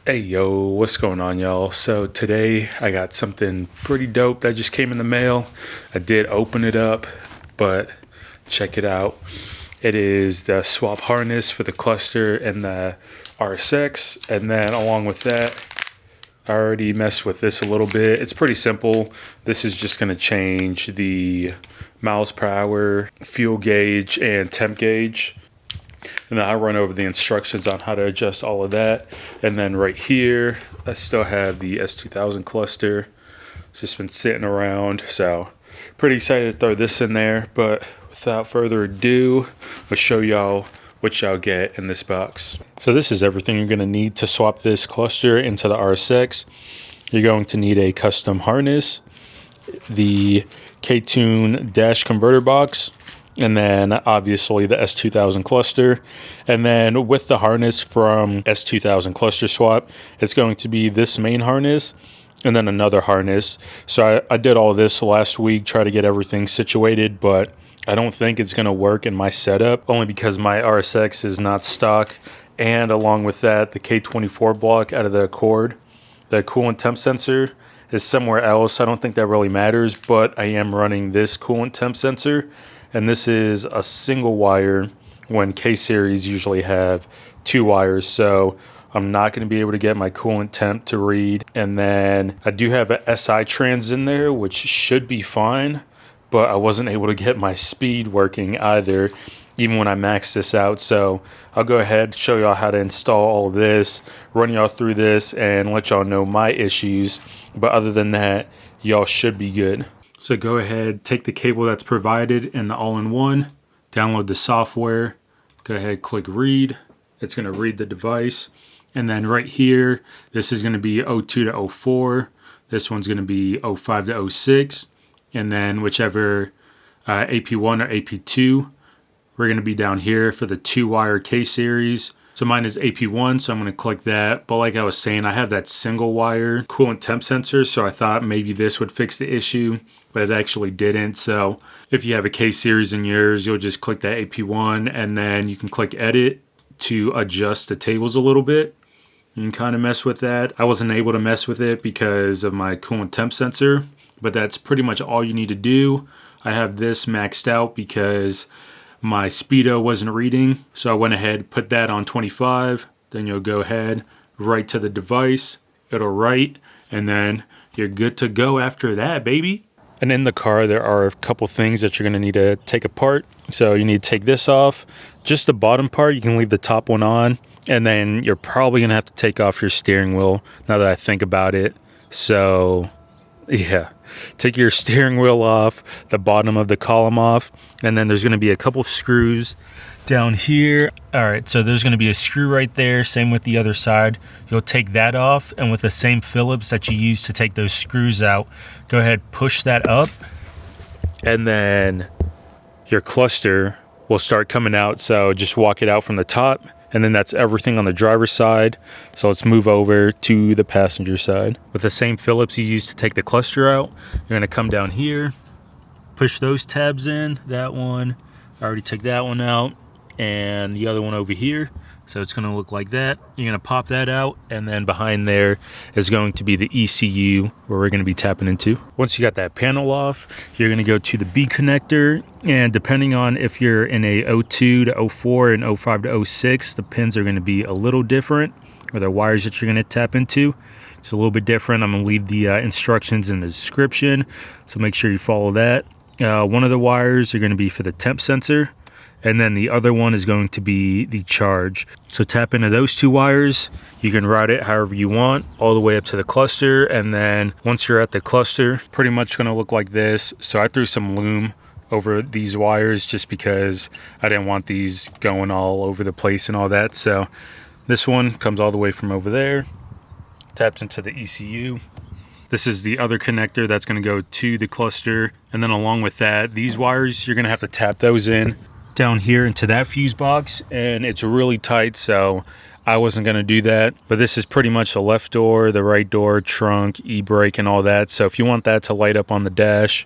Hey yo, what's going on, y'all? So today I got something pretty dope that just came in the mail. I did open it up, but check it out. It is the swap harness for the cluster and the RSX, and then along with that, I already messed with this a little bit. It's pretty simple. This is just going to change the miles per hour, fuel gauge, and temp gauge. And then I run over the instructions on how to adjust all of that. And then right here, I still have the S2000 cluster. It's just been sitting around. So pretty excited to throw this in there. But without further ado, I'll show y'all what y'all get in this box. So this is everything you're going to need to swap this cluster into the RSX. You're going to need a custom harness, the K-Tune dash converter box, and then obviously the S2000 cluster. And then with the harness from S2000 cluster swap, it's going to be this main harness and then another harness. So I did all this last week, try to get everything situated, but I don't think it's going to work in my setup, only because my RSX is not stock. And along with that, the K24 block out of the cord, the coolant temp sensor, is somewhere else. I don't think that really matters, but I am running this coolant temp sensor. And this is a single wire when K-series usually have two wires. So I'm not going to be able to get my coolant temp to read. And then I do have a SI trans in there, which should be fine, but I wasn't able to get my speed working either, even when I maxed this out. So I'll go ahead and show y'all how to install all of this, run y'all through this, and let y'all know my issues. But other than that, y'all should be good. So go ahead, take the cable that's provided in the all-in-one, download the software, go ahead, click read. It's going to read the device. And then right here, this is going to be 02 to 04. This one's going to be 05 to 06. And then whichever AP1 or AP2, we're going to be down here for the 2-wire K-series. So mine is AP1, so I'm going to click that. But like I was saying, I have that single wire coolant temp sensor, so I thought maybe this would fix the issue, but it actually didn't. So if you have a K-series in yours, you'll just click that AP1, and then you can click edit to adjust the tables a little bit. You can kind of mess with that. I wasn't able to mess with it because of my coolant temp sensor, but that's pretty much all you need to do. I have this maxed out because my speedo wasn't reading, so I went ahead, put that on 25. Then you'll go ahead, write to the device, it'll write, and then you're good to go after that, baby. And in the car, there are a couple things that you're going to need to take apart. So you need to take this off. Just the bottom part, you can leave the top one on, and then you're probably going to have to take off your steering wheel, now that I think about it. So yeah, take your steering wheel off, the bottom of the column off, and then there's going to be a couple screws down here. All right, so there's going to be a screw right there, same with the other side. You'll take that off, and with the same Phillips that you use to take those screws out, go ahead, push that up, and then your cluster will start coming out. So just walk it out from the top, and then that's everything on the driver's side. So let's move over to the passenger side. With the same Phillips you used to take the cluster out, you're gonna come down here, push those tabs in, that one, I already took that one out, and the other one over here. So it's gonna look like that. You're gonna pop that out, and then behind there is going to be the ECU where we're gonna be tapping into. Once you got that panel off, you're gonna go to the B connector, and depending on if you're in a 02 to 04 and 05 to 06, the pins are gonna be a little different, or the wires that you're gonna tap into. It's a little bit different. I'm gonna leave the instructions in the description, so make sure you follow that. One of the wires are gonna be for the temp sensor, and then the other one is going to be the charge. So tap into those two wires. You can route it however you want, all the way up to the cluster. And then once you're at the cluster, pretty much gonna look like this. So I threw some loom over these wires just because I didn't want these going all over the place and all that. So this one comes all the way from over there, taps into the ECU. This is the other connector that's gonna go to the cluster. And then along with that, these wires, you're gonna have to tap those in down here into that fuse box, and it's really tight, so I wasn't going to do that. But this is pretty much the left door, the right door, trunk, e-brake, and all that. So if you want that to light up on the dash,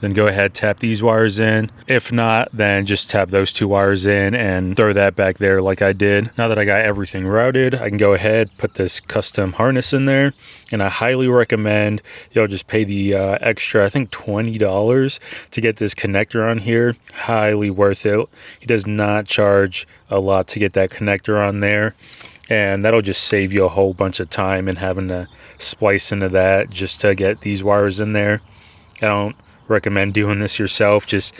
then go ahead, tap these wires in. If not, then just tap those 2 wires in and throw that back there like I did. Now that I got everything routed, I can go ahead, put this custom harness in there, and I highly recommend y'all just pay the extra, I think $20 to get this connector on here. Highly worth it. He does not charge a lot to get that connector on there, and that'll just save you a whole bunch of time and having to splice into that just to get these wires in there. I don't recommend doing this yourself. Just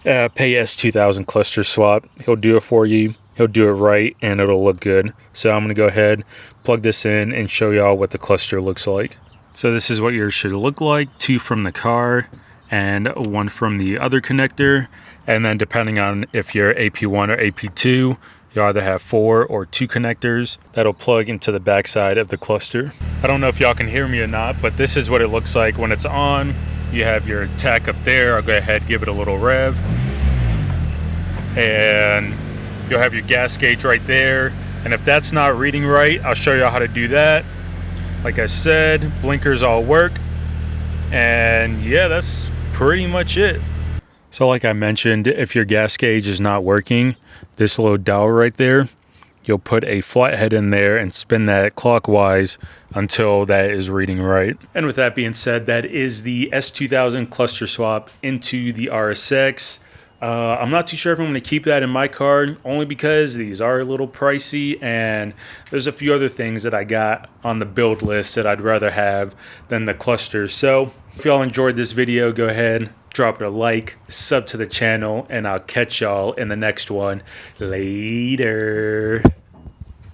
pay S2000 cluster swap. He'll do it for you. He'll do it right, and it'll look good. So I'm going to go ahead, plug this in, and show y'all what the cluster looks like. So this is what yours should look like. 2 from the car and 1 from the other connector. And then depending on if you're AP1 or AP2, you either have 4 or 2 connectors that'll plug into the backside of the cluster. I don't know if y'all can hear me or not, but this is what it looks like when it's on. You have your tach up there. I'll go ahead, give it a little rev. And you'll have your gas gauge right there. And if that's not reading right, I'll show you how to do that. Like I said, blinkers all work. And yeah, that's pretty much it. So like I mentioned, if your gas gauge is not working, this little dial right there, you'll put a flathead in there and spin that clockwise until that is reading right. And with that being said, that is the S2000 cluster swap into the RSX. I'm not too sure if I'm going to keep that in my car, only because these are a little pricey, and there's a few other things that I got on the build list that I'd rather have than the clusters. So if y'all enjoyed this video, go ahead, drop it a like, sub to the channel, and I'll catch y'all in the next one. Later.